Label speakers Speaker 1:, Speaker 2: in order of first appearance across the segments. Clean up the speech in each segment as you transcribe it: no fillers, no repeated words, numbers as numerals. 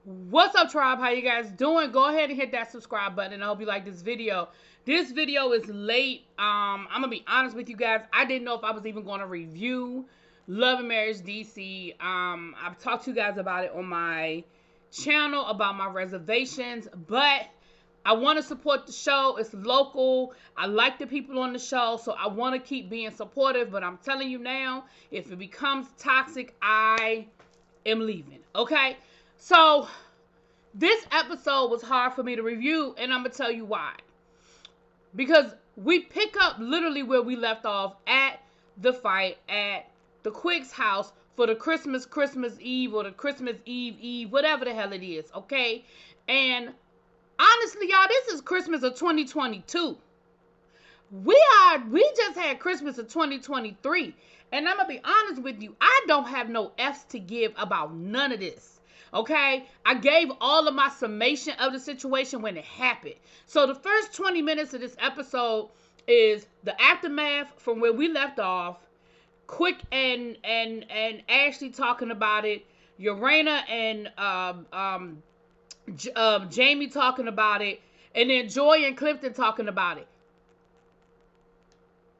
Speaker 1: What's up, tribe? How you guys doing? Go ahead and hit that subscribe button, and I hope you like this video. This video is late. I'm gonna be honest with you guys. I didn't know if I was even going to review Love and Marriage DC. I've talked to you guys about it on my channel about my reservations, but I want to support the show. It's local. I like the people on the show, so I want to keep being supportive. But I'm telling you now, if it becomes toxic, I am leaving. Okay. So, this episode was hard for me to review, and I'm going to tell you why. Because we pick up literally where we left off at the fight at the Twixt house for the Christmas Eve, or the Christmas Eve, whatever the hell it is, okay? And honestly, y'all, this is Christmas of 2022. We just had Christmas of 2023, and I'm going to be honest with you, I don't have no F's to give about none of this. Okay, I gave all of my summation of the situation when it happened. So the first 20 minutes of this episode is the aftermath from where we left off. Quick and Ashley talking about it. Urana and Jamie talking about it, and then Joy and Clifton talking about it.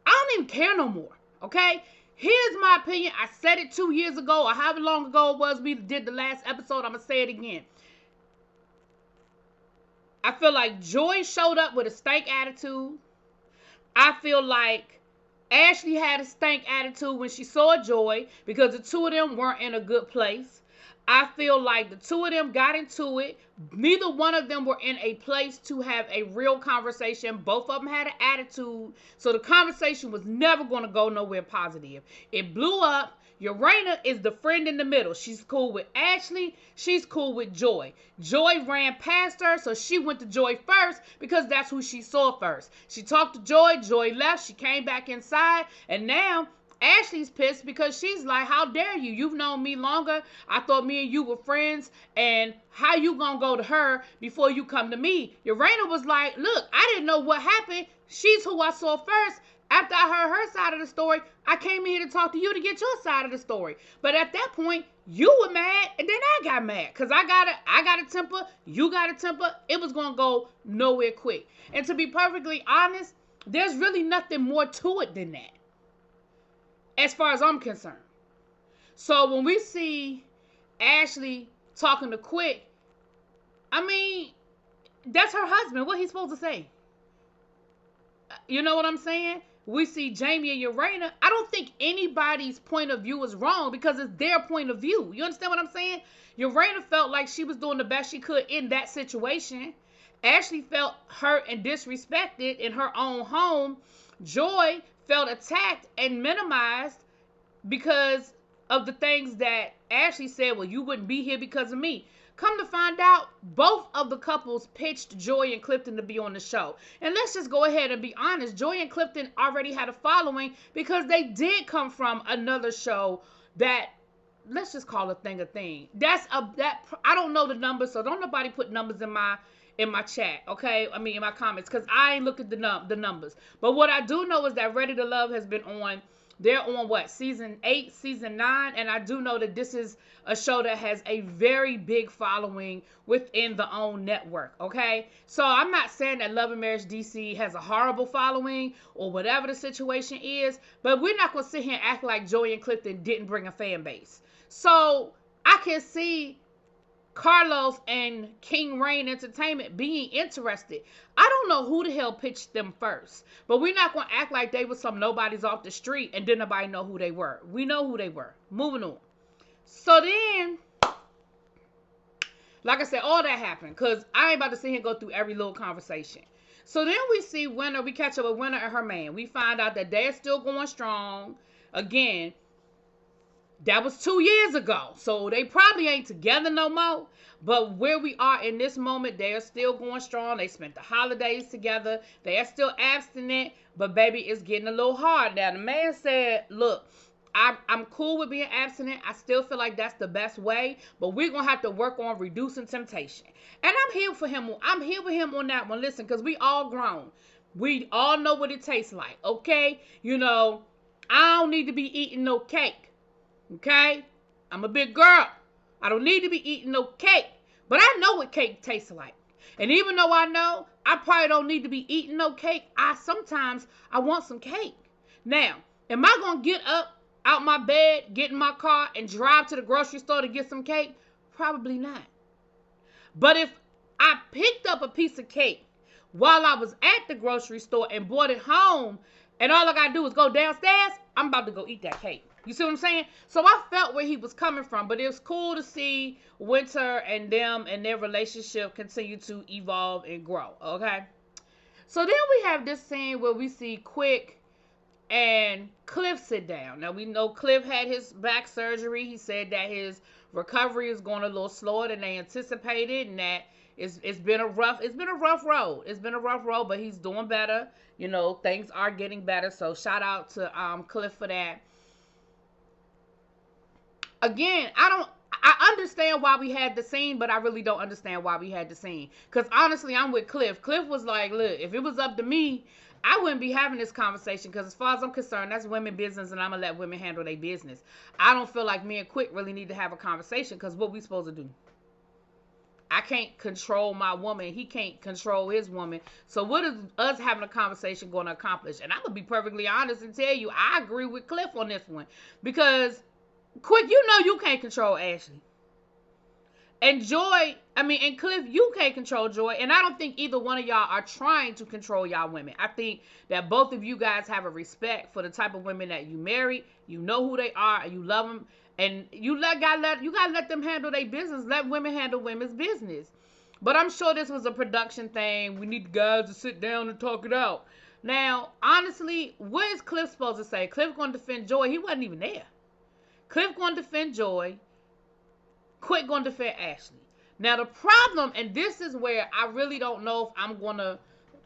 Speaker 1: I don't even care no more. Okay. Here's my opinion. I said it 2 years ago, or however long ago it was we did the last episode. I'm going to say it again. I feel like Joy showed up with a stank attitude. I feel like Ashley had a stank attitude when she saw Joy, because the two of them weren't in a good place. I feel like the two of them got into it. Neither one of them were in a place to have a real conversation. Both of them had an attitude. So the conversation was never going to go nowhere positive. It blew up. Urana is the friend in the middle. She's cool with Ashley. She's cool with Joy. Joy ran past her, so she went to Joy first because that's who she saw first. She talked to Joy. Joy left. She came back inside. And now Ashley's pissed because she's like, how dare you? You've known me longer. I thought me and you were friends. And how you gonna go to her before you come to me? Urana was like, look, I didn't know what happened. She's who I saw first. After I heard her side of the story, I came in here to talk to you to get your side of the story. But at that point, you were mad, and then I got mad. Because I got a temper, you got a temper. It was gonna go nowhere quick. And to be perfectly honest, there's really nothing more to it than that, as far as I'm concerned. So when we see Ashley talking to Quick, I mean, that's her husband. What he supposed to say? You know what I'm saying? We see Jamie and Urana. I don't think anybody's point of view is wrong, because it's their point of view. You understand what I'm saying? Urana felt like she was doing the best she could in that situation. Ashley felt hurt and disrespected in her own home. Joy felt attacked and minimized because of the things that Ashley said. Well, you wouldn't be here because of me. Come to find out, both of the couples pitched Joy and Clifton to be on the show. And let's just go ahead and be honest. Joy and Clifton already had a following because they did come from another show that, let's just call a thing a thing. I don't know the numbers, so don't nobody put numbers in my chat, okay? I mean, in my comments, because I ain't look at the numbers. But what I do know is that Ready to Love has been on. They're on what, season 8, season 9, and I do know that this is a show that has a very big following within the OWN network, okay? So I'm not saying that Love and Marriage DC has a horrible following or whatever the situation is, but we're not going to sit here and act like Joy and Clifton didn't bring a fan base. So I can see Carlos and King Rain Entertainment being interested. I don't know who the hell pitched them first, but we're not going to act like they were some nobodies off the street and didn't nobody know who they were. We know who they were. Moving on. So then, like I said, all that happened, because I ain't about to sit here and go through every little conversation. So then we see Winter. We catch up with Winter and her man. We find out that they're still going strong. Again, that was 2 years ago, so they probably ain't together no more. But where we are in this moment, they are still going strong. They spent the holidays together. They are still abstinent, but baby, it's getting a little hard. Now, the man said, look, I'm cool with being abstinent. I still feel like that's the best way, but we're going to have to work on reducing temptation. And I'm here for him. I'm here with him on that one. Listen, because we all grown. We all know what it tastes like, okay? You know, I don't need to be eating no cake. Okay? I'm a big girl. I don't need to be eating no cake. But I know what cake tastes like. And even though I know I probably don't need to be eating no cake, sometimes I want some cake. Now, am I going to get up out my bed, get in my car, and drive to the grocery store to get some cake? Probably not. But if I picked up a piece of cake while I was at the grocery store and brought it home, and all I got to do is go downstairs, I'm about to go eat that cake. You see what I'm saying? So I felt where he was coming from, but it was cool to see Winter and them and their relationship continue to evolve and grow, okay? So then we have this scene where we see Quick and Cliff sit down. Now we know Cliff had his back surgery. He said that his recovery is going a little slower than they anticipated, and that it's been a rough road. It's been a rough road, but he's doing better. You know, things are getting better. So shout out to Cliff for that. Again, I understand why we had the scene, but I really don't understand why we had the scene. Because honestly, I'm with Cliff. Cliff was like, look, if it was up to me, I wouldn't be having this conversation, because as far as I'm concerned, that's women business, and I'm going to let women handle their business. I don't feel like me and Quick really need to have a conversation, because what we supposed to do? I can't control my woman. He can't control his woman. So what is us having a conversation going to accomplish? And I'm going to be perfectly honest and tell you, I agree with Cliff on this one. Because Quick, you know you can't control Ashley. And and Cliff, you can't control Joy. And I don't think either one of y'all are trying to control y'all women. I think that both of you guys have a respect for the type of women that you marry. You know who they are, and you love them. And you gotta let them handle their business. Let women handle women's business. But I'm sure this was a production thing. We need the guys to sit down and talk it out. Now, honestly, what is Cliff supposed to say? Cliff going to defend Joy? He wasn't even there. Cliff going to defend Joy. Quick going to defend Ashley. Now, the problem, and this is where I really don't know if I'm going to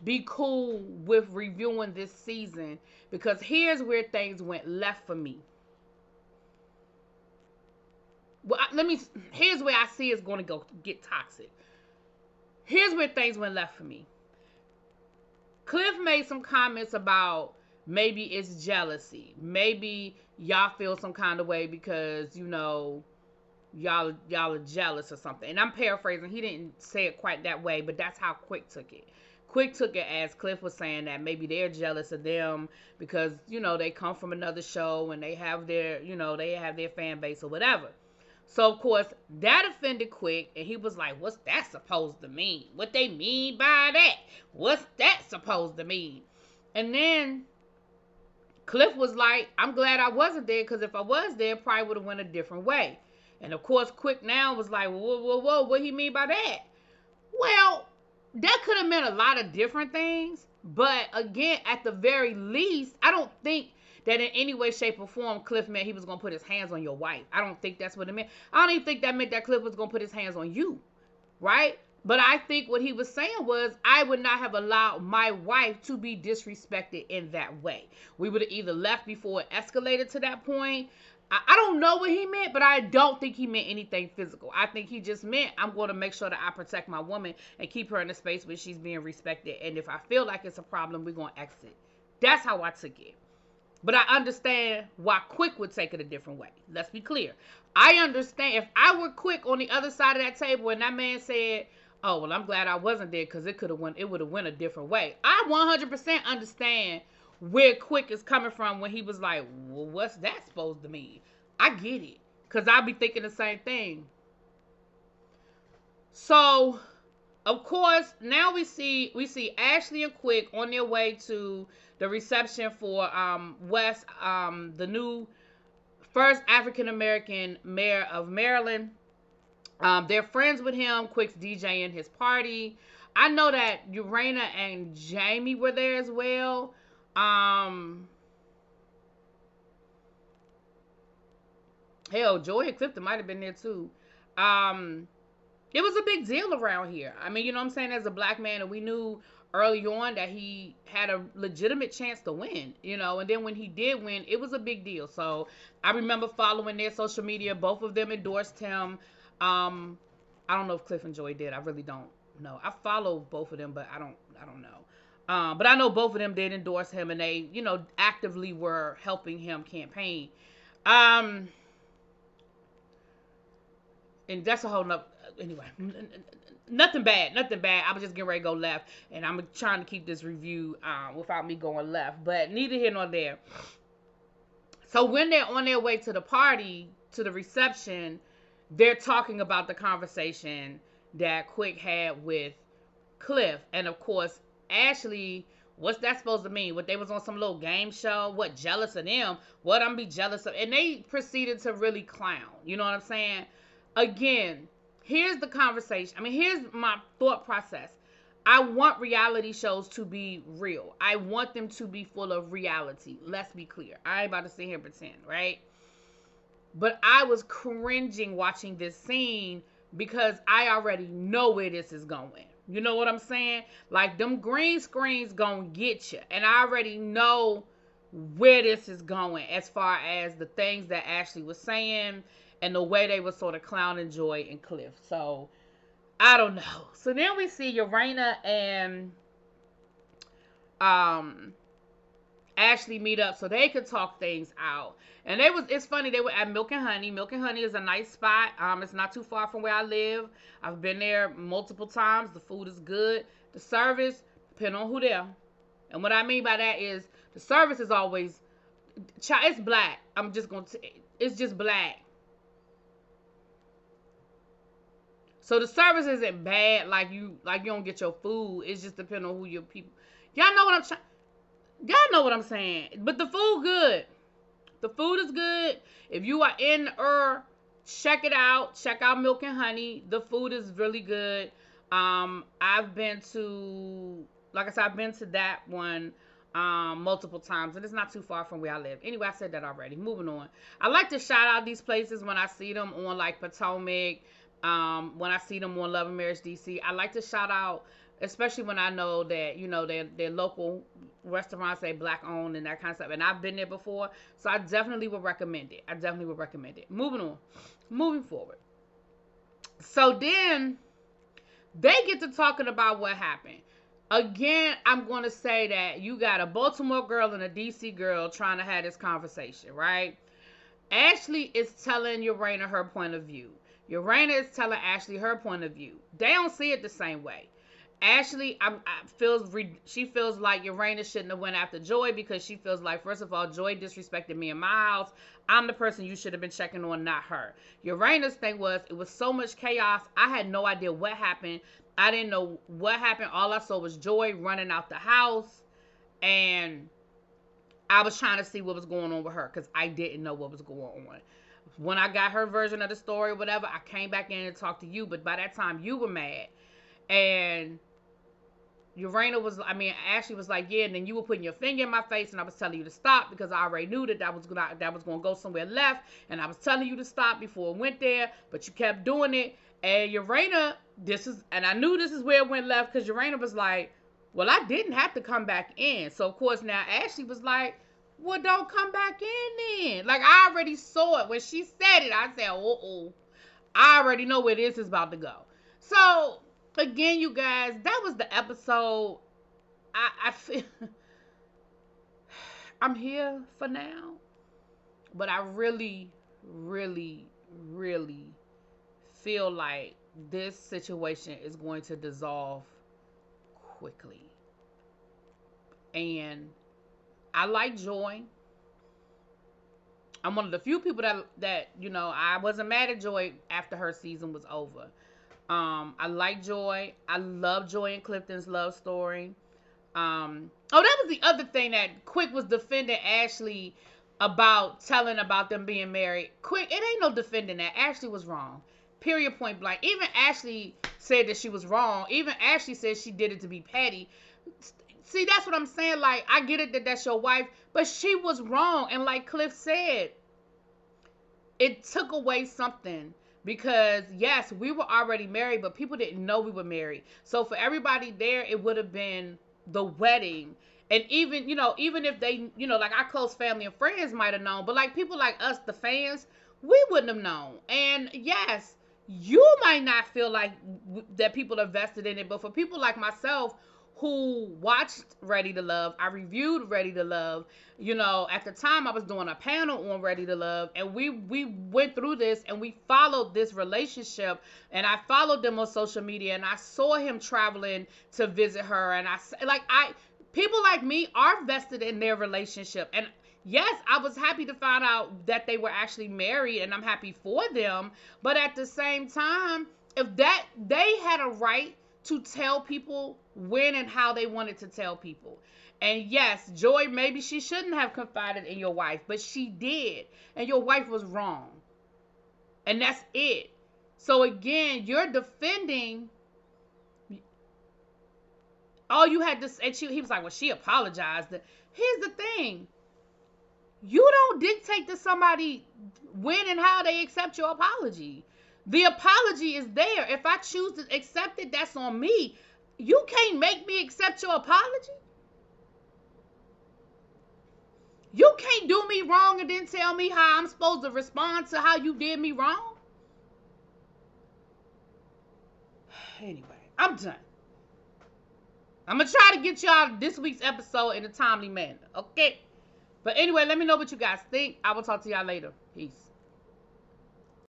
Speaker 1: be cool with reviewing this season, because here's where things went left for me. Well, here's where I see it's going to get toxic. Here's where things went left for me. Cliff made some comments about maybe it's jealousy. Maybe y'all feel some kind of way because, you know, y'all are jealous or something. And I'm paraphrasing. He didn't say it quite that way, but that's how Quick took it. Quick took it as Cliff was saying that maybe they're jealous of them because, you know, they come from another show and they have their, you know, they have their fan base or whatever. So, of course, that offended Quick, and he was like, what's that supposed to mean? What they mean by that? What's that supposed to mean? And then Cliff was like, I'm glad I wasn't there, because if I was there, it probably would have went a different way. And, of course, Quick now was like, whoa, what he mean by that? Well, that could have meant a lot of different things, but, again, at the very least, I don't think that in any way, shape, or form, Cliff meant he was going to put his hands on your wife. I don't think that's what it meant. I don't even think that meant that Cliff was going to put his hands on you, right? But I think what he was saying was, I would not have allowed my wife to be disrespected in that way. We would have either left before it escalated to that point. I don't know what he meant, but I don't think he meant anything physical. I think he just meant, I'm going to make sure that I protect my woman and keep her in a space where she's being respected. And if I feel like it's a problem, we're going to exit. That's how I took it. But I understand why Quick would take it a different way. Let's be clear. I understand if I were Quick on the other side of that table and that man said, oh, well, I'm glad I wasn't there because it would have went a different way. I 100% understand where Quick is coming from when he was like, well, what's that supposed to mean? I get it. Because I'll be thinking the same thing. So, of course, now we see Ashley and Quick on their way to the reception for West, the new first African-American mayor of Maryland. They're friends with him. Quick's DJing his party. I know that Urena and Jamie were there as well. Hell, Joy and Clifton might have been there too. It was a big deal around here. I mean, you know what I'm saying? As a black man, and we knew early on that he had a legitimate chance to win, you know, and then when he did win, it was a big deal. So I remember following their social media. Both of them endorsed him. I don't know if Cliff and Joy did. I really don't know. I follow both of them, but I don't know. But I know both of them did endorse him, and they, you know, actively were helping him campaign. And that's a whole nother, anyway, nothing bad, nothing bad. I was just getting ready to go left, and I'm trying to keep this review without me going left. But neither here nor there. So when they're on their way to the party, to the reception, they're talking about the conversation that Quick had with Cliff. And of course, Ashley, what's that supposed to mean? What, they was on some little game show? What, jealous of them? What, I'm be jealous of? And they proceeded to really clown. You know what I'm saying? Again, here's the conversation. I mean, here's my thought process. I want reality shows to be real. I want them to be full of reality. Let's be clear. I ain't about to sit here and pretend, right? But I was cringing watching this scene because I already know where this is going. You know what I'm saying? Like, them green screens gonna get you. And I already know where this is going as far as the things that Ashley was saying and the way they were sort of clowning Joy and Cliff. So, I don't know. So then we see Urena and Ashley meet up so they could talk things out. And it's funny, they were at Milk and Honey. Milk and Honey is a nice spot. It's not too far from where I live. I've been there multiple times. The food is good. The service, depending on who there. And what I mean by that is the service is always, it's black. It's just black. So the service isn't bad, like you don't get your food. It's just depending on who your people. Y'all know what I'm saying. But the food good. The food is good. If you are in check it out. Check out Milk and Honey. The food is really good. I've been to that one multiple times, and it's not too far from where I live. Anyway, I said that already. Moving on. I like to shout out these places when I see them on like Potomac. When I see them on Love and Marriage DC, I like to shout out, especially when I know that, you know, they're local restaurants, they black owned and that kind of stuff. And I've been there before, so I definitely would recommend it. Moving forward. So then they get to talking about what happened. Again, I'm going to say that you got a Baltimore girl and a DC girl trying to have this conversation, right? Ashley is telling Urena her point of view. Urena is telling Ashley her point of view. They don't see it the same way. Ashley, she feels like Urena shouldn't have went after Joy because she feels like, first of all, Joy disrespected me in my house. I'm the person you should have been checking on, not her. Urena's thing was, it was so much chaos. I had no idea what happened. I didn't know what happened. All I saw was Joy running out the house. And I was trying to see what was going on with her because I didn't know what was going on. When I got her version of the story or whatever, I came back in and talked to you. But by that time, you were mad. And Ashley was like, yeah, and then you were putting your finger in my face, and I was telling you to stop because I already knew that was going to go somewhere left, and I was telling you to stop before it went there, but you kept doing it. And Urena, I knew this is where it went left because Urena was like, well, I didn't have to come back in. So, of course, now Ashley was like, well, don't come back in then. Like, I already saw it. When she said it, I said, uh-oh. I already know where this is about to go. So, again, you guys, that was the episode. I feel I'm here for now. But I really, really, really feel like this situation is going to dissolve quickly. And I like Joy. I'm one of the few people that you know, I wasn't mad at Joy after her season was over. I like Joy. I love Joy and Clifton's love story. That was the other thing that Quick was defending Ashley about, telling about them being married. Quick, it ain't no defending that. Ashley was wrong. Period, point blank. Even Ashley said that she was wrong. Even Ashley said she did it to be petty. See, that's what I'm saying. Like, I get it that that's your wife, but she was wrong. And like Cliff said, it took away something. Because, yes, we were already married, but people didn't know we were married. So for everybody there, it would have been the wedding. And even, you know, even if they, you know, like our close family and friends might have known. But like people like us, the fans, we wouldn't have known. And yes, you might not feel like that people are vested in it. But for people like myself who watched Ready to Love. I reviewed Ready to Love. You know, at the time I was doing a panel on Ready to Love, and we went through this and we followed this relationship, and I followed them on social media, and I saw him traveling to visit her, and people like me are vested in their relationship. And yes, I was happy to find out that they were actually married, and I'm happy for them. But at the same time, if that they had a right to tell people when and how they wanted to tell people. And yes, Joy, maybe she shouldn't have confided in your wife, but she did. And your wife was wrong. And that's it. So again, you're defending. All you had to say, he was like, well, she apologized. Here's the thing. You don't dictate to somebody when and how they accept your apology. The apology is there. If I choose to accept it, that's on me. You can't make me accept your apology. You can't do me wrong and then tell me how I'm supposed to respond to how you did me wrong. Anyway, I'm done. I'm going to try to get y'all this week's episode in a timely manner, okay? But anyway, let me know what you guys think. I will talk to y'all later. Peace.